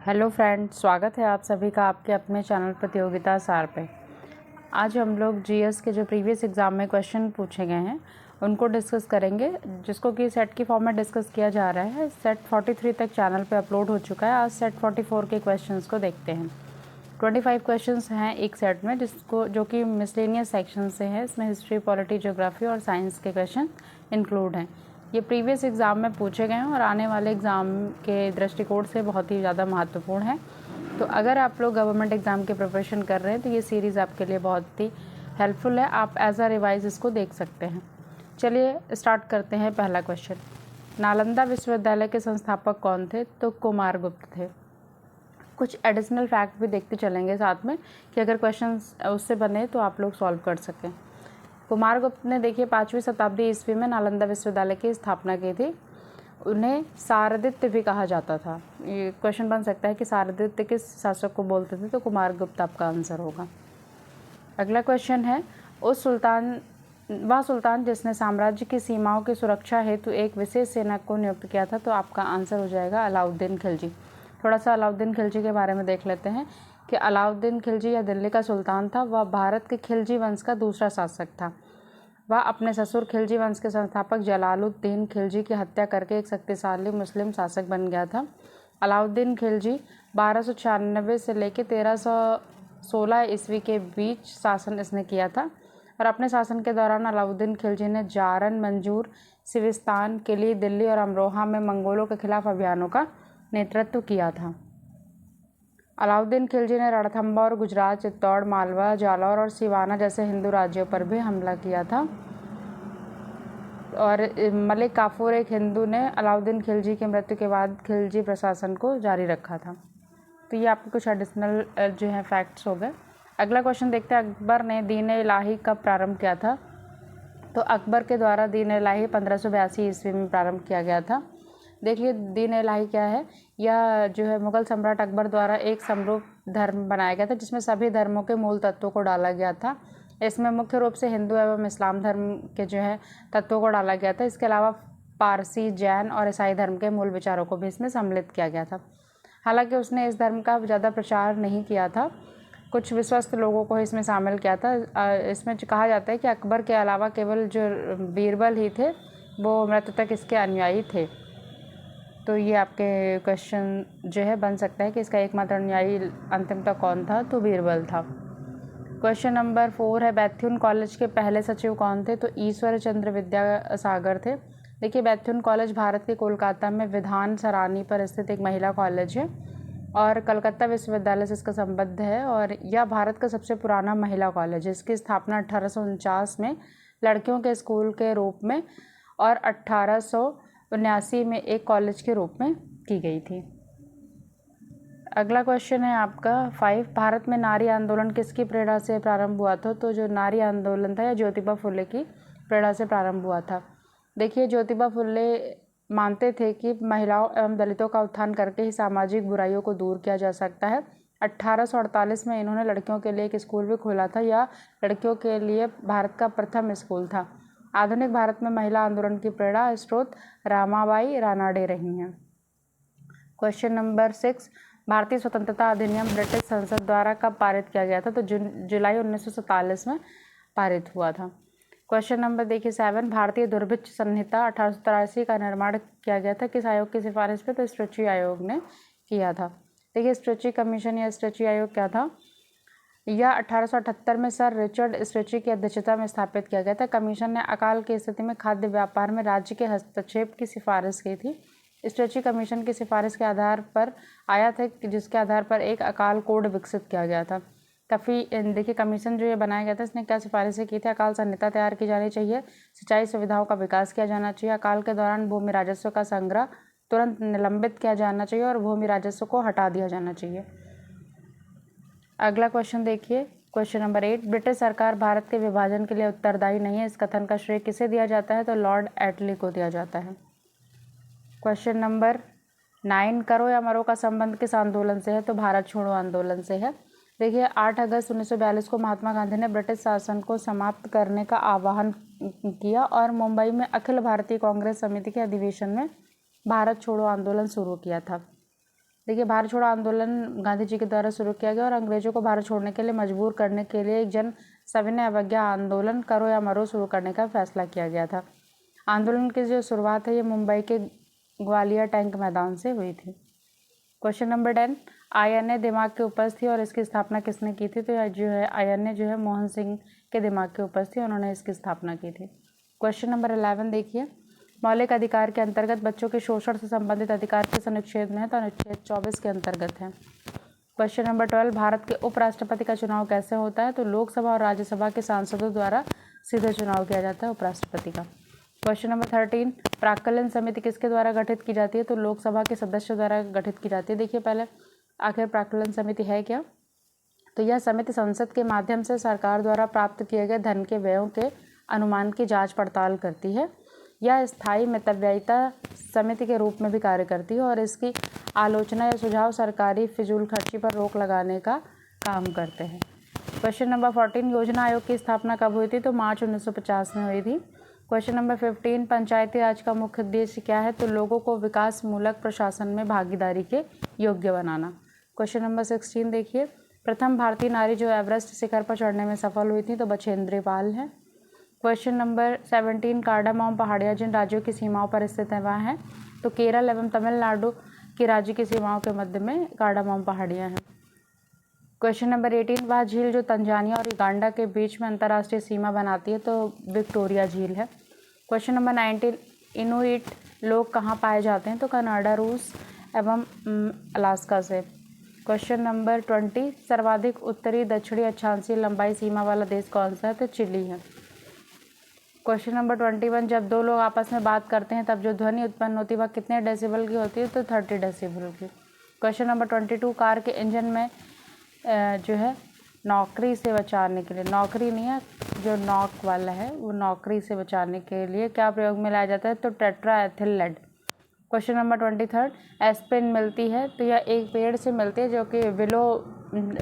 Hello friend, स्वागत है आप सभी का आपके अपने चैनल प्रतियोगिता सार पे। आज हम लोग जीएस के जो प्रीवियस एग्ज़ाम में क्वेश्चन पूछे गए हैं उनको डिस्कस करेंगे, जिसको कि सेट की फॉर्म में डिस्कस किया जा रहा है। सेट 43 तक चैनल पे अपलोड हो चुका है। आज सेट 44 के क्वेश्चंस को देखते हैं। 25 क्वेश्चंस हैं एक सेट में, जो कि मिसलेनियस सेक्शन से है। इसमें हिस्ट्री, पॉलिटी, ज्योग्राफी और साइंस के क्वेश्चन इंक्लूड हैं। ये प्रीवियस एग्ज़ाम में पूछे गए हैं और आने वाले एग्ज़ाम के दृष्टिकोण से बहुत ही ज़्यादा महत्वपूर्ण है। तो अगर आप लोग गवर्नमेंट एग्ज़ाम की प्रिपरेशन कर रहे हैं तो ये सीरीज़ आपके लिए बहुत ही हेल्पफुल है। आप एज अ रिवाइज इसको देख सकते हैं। चलिए स्टार्ट करते हैं। पहला क्वेश्चन, नालंदा विश्वविद्यालय के संस्थापक कौन थे? तो कुमारगुप्त थे। कुछ एडिशनल फैक्ट भी देखते चलेंगे साथ में कि अगर क्वेश्चन उससे बने तो आप लोग सॉल्व कर सकें। कुमारगुप्त ने देखिए 5वीं शताब्दी ईस्वी में नालंदा विश्वविद्यालय की स्थापना की थी। उन्हें शारदित्य भी कहा जाता था। ये क्वेश्चन बन सकता है कि शारदित्य किस शासक को बोलते थे, तो कुमारगुप्त आपका आंसर होगा। अगला क्वेश्चन है, वह सुल्तान जिसने साम्राज्य की सीमाओं की सुरक्षा हेतु एक विशेष सेना को नियुक्त किया था, तो आपका आंसर हो जाएगा अलाउद्दीन खिलजी। थोड़ा सा अलाउद्दीन खिलजी के बारे में देख लेते हैं कि अलाउद्दीन खिलजी यह दिल्ली का सुल्तान था। वह भारत के खिलजी वंश का दूसरा शासक था। वह अपने ससुर खिलजी वंश के संस्थापक जलालुद्दीन खिलजी की हत्या करके एक शक्तिशाली मुस्लिम शासक बन गया था। अलाउद्दीन खिलजी 1296 से लेकर 1316 ईस्वी के बीच शासन इसने किया था और अपने शासन के दौरान अलाउद्दीन खिलजी ने जारन, मंजूर, सिविस्तान, किली, दिल्ली और अमरोहा में मंगोलों के खिलाफ अभियानों का नेतृत्व किया था। अलाउद्दीन खिलजी ने रणथंबोर और गुजरात, चित्तौड़, मालवा, जालौर और सिवाना जैसे हिंदू राज्यों पर भी हमला किया था। और मलिक काफूर, एक हिंदू, ने अलाउद्दीन खिलजी की मृत्यु के बाद खिलजी प्रशासन को जारी रखा था। तो ये आपके कुछ एडिशनल जो है फैक्ट्स हो गए। अगला क्वेश्चन देखते हैं, अकबर ने दीन इलाही कब प्रारंभ किया था? तो अकबर के द्वारा दीन इलाही 1582 ईस्वी में प्रारंभ किया गया था। देखिए दीन इलाही क्या है, यह जो है मुग़ल सम्राट अकबर द्वारा एक समरूप धर्म बनाया गया था जिसमें सभी धर्मों के मूल तत्वों को डाला गया था। इसमें मुख्य रूप से हिंदू एवं इस्लाम धर्म के जो है तत्वों को डाला गया था। इसके अलावा पारसी, जैन और ईसाई धर्म के मूल विचारों को भी इसमें सम्मिलित किया गया था। हालांकि उसने इस धर्म का ज़्यादा प्रचार नहीं किया था, कुछ विश्वस्त लोगों को इसमें शामिल किया था। इसमें कहा जाता है कि अकबर के अलावा केवल जो बीरबल ही थे वो मृत्यु तक इसके अनुयायी थे। तो ये आपके क्वेश्चन जो है बन सकता है कि इसका एकमात्र अनुयायी अंतिम तक कौन था? तो बीरबल था। क्वेश्चन नंबर 4 है, बैथ्यून कॉलेज के पहले सचिव कौन थे? तो ईश्वर चंद्र विद्यासागर थे। देखिए बैथ्यून कॉलेज भारत के कोलकाता में विधान सरानी पर स्थित एक महिला कॉलेज है और कलकत्ता विश्वविद्यालय से इसका संबंध है और यह भारत का सबसे पुराना महिला कॉलेज है। इसकी स्थापना 1849 में लड़कियों के स्कूल के रूप में और 1879 में एक कॉलेज के रूप में की गई थी। अगला क्वेश्चन है आपका 5, भारत में नारी आंदोलन किसकी प्रेरणा से प्रारंभ हुआ था? तो जो नारी आंदोलन था यह ज्योतिबा फुले की प्रेरणा से प्रारंभ हुआ था। देखिए ज्योतिबा फुले मानते थे कि महिलाओं एवं दलितों का उत्थान करके ही सामाजिक बुराइयों को दूर किया जा सकता है। 1848 में इन्होंने लड़कियों के लिए एक स्कूल भी खोला था। यह लड़कियों के लिए भारत का प्रथम स्कूल था। आधुनिक भारत में महिला आंदोलन की प्रेरणा स्रोत रामाबाई रानाडे रही हैं। क्वेश्चन नंबर 6, भारतीय स्वतंत्रता अधिनियम ब्रिटिश संसद द्वारा कब पारित किया गया था? तो जुलाई 1947 में पारित हुआ था। क्वेश्चन नंबर देखिए 7, भारतीय दुर्भिक्ष संहिता 1883 का निर्माण किया गया था किस आयोग की सिफारिश पे? तो स्ट्रेची आयोग ने किया था। देखिए स्ट्रेची कमीशन या स्ट्रेची आयोग क्या था? यह 1878 में सर रिचर्ड स्ट्रेची की अध्यक्षता में स्थापित किया गया था। कमीशन ने अकाल की स्थिति में खाद्य व्यापार में राज्य के हस्तक्षेप की सिफारिश की थी। स्ट्रेची कमीशन की सिफारिश के आधार पर आया था जिसके आधार पर एक अकाल कोड विकसित किया गया था। देखिए कमीशन जो ये बनाया गया था इसने क्या सिफारिशें की थी? अकाल संहिता तैयार की जानी चाहिए, सिंचाई सुविधाओं का विकास किया जाना चाहिए, अकाल के दौरान भूमि राजस्व का संग्रह तुरंत निलंबित किया जाना चाहिए और भूमि राजस्व को हटा दिया जाना चाहिए। अगला क्वेश्चन देखिए क्वेश्चन नंबर 8, ब्रिटिश सरकार भारत के विभाजन के लिए उत्तरदायी नहीं है, इस कथन का श्रेय किसे दिया जाता है? तो लॉर्ड एटली को दिया जाता है। क्वेश्चन नंबर 9, करो या मरो का संबंध किस आंदोलन से है? तो भारत छोड़ो आंदोलन से है। देखिए 8 अगस्त 1942 को महात्मा गांधी ने ब्रिटिश शासन को समाप्त करने का आह्वान किया और मुंबई में अखिल भारतीय कांग्रेस समिति के अधिवेशन में भारत छोड़ो आंदोलन शुरू किया था। देखिए, भारत छोड़ो आंदोलन गांधी जी के द्वारा शुरू किया गया और अंग्रेजों को भारत छोड़ने के लिए मजबूर करने के लिए एक जन सविनय अवज्ञा आंदोलन करो या मरो शुरू करने का फैसला किया गया था। आंदोलन की जो शुरुआत है ये मुंबई के ग्वालियर टैंक मैदान से हुई थी। क्वेश्चन नंबर 10, INA दिमाग के उपज थी और इसकी स्थापना किसने की थी? तो यह जो है INA जो है मोहन सिंह के दिमाग के उपज थी, उन्होंने इसकी स्थापना की थी। क्वेश्चन नंबर 11 देखिए, मौलिक अधिकार के अंतर्गत बच्चों के शोषण से संबंधित अधिकार किस अनुच्छेद में है? तो अनुच्छेद 24 के अंतर्गत है। क्वेश्चन नंबर 12, भारत के उपराष्ट्रपति का चुनाव कैसे होता है? तो लोकसभा और राज्यसभा के सांसदों द्वारा सीधे चुनाव किया जाता है उपराष्ट्रपति का। क्वेश्चन नंबर 13, प्राक्कलन समिति किसके द्वारा गठित की जाती है? तो लोकसभा के सदस्यों द्वारा गठित की जाती है। देखिए पहले आखिर प्राक्कलन समिति है क्या? तो यह समिति संसद के माध्यम से सरकार द्वारा प्राप्त किए गए धन के व्ययों के अनुमान की जांच पड़ताल करती है। यह स्थायी मितव्ययिता समिति के रूप में भी कार्य करती है और इसकी आलोचना या सुझाव सरकारी फिजूल खर्ची पर रोक लगाने का काम करते हैं। क्वेश्चन नंबर 14, योजना आयोग की स्थापना कब हुई थी? तो मार्च 1950 में हुई थी। क्वेश्चन नंबर 15, पंचायती राज का मुख्य उद्देश्य क्या है? तो लोगों को विकास मूलक प्रशासन में भागीदारी के योग्य बनाना। क्वेश्चन नंबर 16 देखिए, प्रथम भारतीय नारी जो एवरेस्ट शिखर पर चढ़ने में सफल हुई थी तो बछेंद्री पाल है। क्वेश्चन नंबर 17, कार्डामॉम पहाड़ियाँ जिन राज्यों की सीमाओं पर स्थित है वह हैं? तो केरल एवं तमिलनाडु की राज्य की सीमाओं के मध्य में कार्डामॉम पहाड़ियाँ हैं। क्वेश्चन नंबर 18, वह झील जो तंजानिया और युगांडा के बीच में अंतर्राष्ट्रीय सीमा बनाती है तो विक्टोरिया झील है। क्वेश्चन नंबर 19, इनुइट लोग कहाँ पाए जाते हैं? तो कनाडा, रूस एवं अलास्का से। क्वेश्चन नंबर 20, सर्वाधिक उत्तरी दक्षिणी अक्षांशीय लंबाई सीमा वाला देश कौन सा है? तो चिली है। क्वेश्चन नंबर 21, जब दो लोग आपस में बात करते हैं तब जो ध्वनि उत्पन्न होती है वह कितने डेसिबल की होती है? तो 30 डेसिबल की। क्वेश्चन नंबर 22, कार के इंजन में जो है नौकरी से बचाने के लिए, नौकरी नहीं है जो नॉक वाला है, वो नौकरी से बचाने के लिए क्या प्रयोग में लाया जाता है? तो tetra ethyl lead. Question number 23, aspirin मिलती है तो यह एक पेड़ से मिलती है जो कि विलो,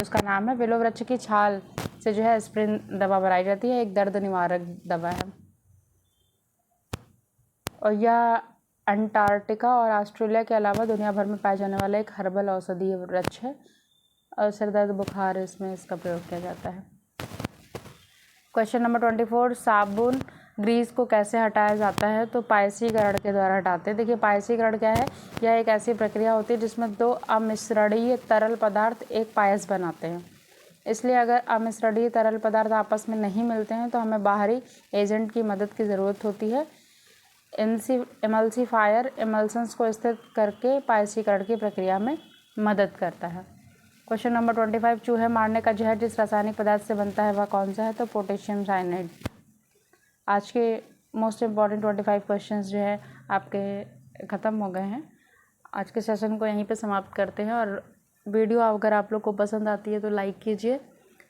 उसका नाम है, विलो वृक्ष की छाल से जो है एस्पिरिन दवा बनाई जाती है, एक दर्द निवारक दवा है और यह अंटार्कटिका और ऑस्ट्रेलिया के अलावा दुनिया भर में पाए जाने वाला एक हर्बल औषधीय वृक्ष है और सिर दर्द बुखार इसमें इसका प्रयोग किया जाता है। क्वेश्चन नंबर 24, साबुन ग्रीस को कैसे हटाया जाता है? तो पायसीकरण के द्वारा हटाते हैं। देखिए पायसीकरण क्या है? यह एक ऐसी प्रक्रिया होती है जिसमें दो अमिश्रणीय तरल पदार्थ एक पायस बनाते हैं। इसलिए अगर अमिश्रणीय तरल पदार्थ आपस में नहीं मिलते हैं तो हमें बाहरी एजेंट की मदद की ज़रूरत होती है। इमल्सीफायर इमल्सन्स को स्थिर करके पायसीकरण की प्रक्रिया में मदद करता है। क्वेश्चन नंबर 25, चूहे मारने का जहर जिस रासायनिक पदार्थ से बनता है वह कौन सा है? तो पोटेशियम साइनाइड। आज के मोस्ट इम्पॉर्टेंट 25 क्वेश्चंस जो है आपके ख़त्म हो गए हैं। आज के सेशन को यहीं पे समाप्त करते हैं और वीडियो अगर आप लोग को पसंद आती है तो लाइक कीजिए,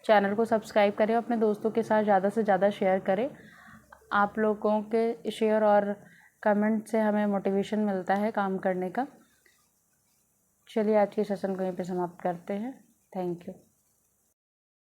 चैनल को सब्सक्राइब करें, अपने दोस्तों के साथ ज़्यादा से ज़्यादा शेयर करें। आप लोगों के शेयर और कमेंट से हमें मोटिवेशन मिलता है काम करने का। चलिए आज के सेशन को यहीं पे समाप्त करते हैं। Thank you.